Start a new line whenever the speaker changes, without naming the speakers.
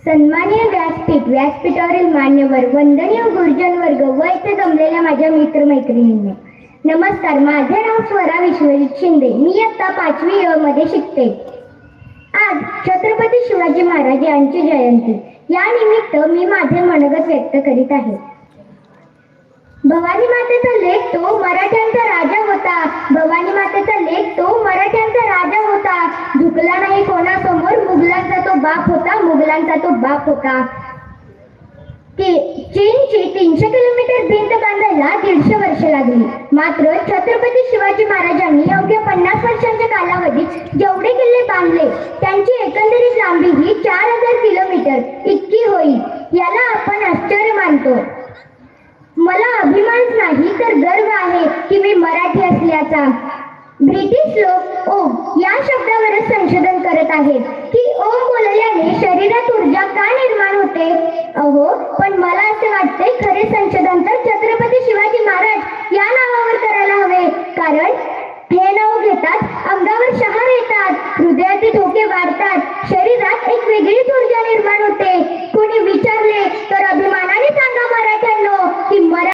सन्माननीय व्यासपीठावरील मान्यवर, वंदनीय गुरुजन वर्ग व इथे जमलेल्या माझ्या मित्रमैत्रिणींनो, नमस्कार. माझे नाव स्वरा विश्वजित शिंदे. मी इयत्ता 5वी अ मध्ये शिकते. आज छत्रपती शिवाजी महाराज यांची जयंती. या निमित्त मी माझे मनोगत व्यक्त करीत आहे. भवानी मातेचा लेक तो मराठ्यांचा राजा होता. भवानी मातेचा लेक तो मराठ्यांचा राजा होता. झुकला नाही कोणासमोर, मुघलांचा तो बाप होता, मुघलांचा तो बाप होता. चीनची 300 किलोमीटर भिंत बांधायला 150 वर्ष लागली. मात्र छत्रपती शिवाजी महाराजांनी अवघ्या 50 वर्षांच्या कालावधीत जेवढे किल्ले बांधले त्यांची एकंदरीत लांबी ही 4000 किलोमीटर इतकी होईल. याला आपण आश्चर्य मानतो. मला अभिमान नाही तर गर्व आहे की मी मराठी असल्याचा. ब्रिटिश लोक ओम या शब्दावरच संशोधन करत आहेत की ओम बोलल्याने शरीरात ऊर्जा का निर्माण होते. अहो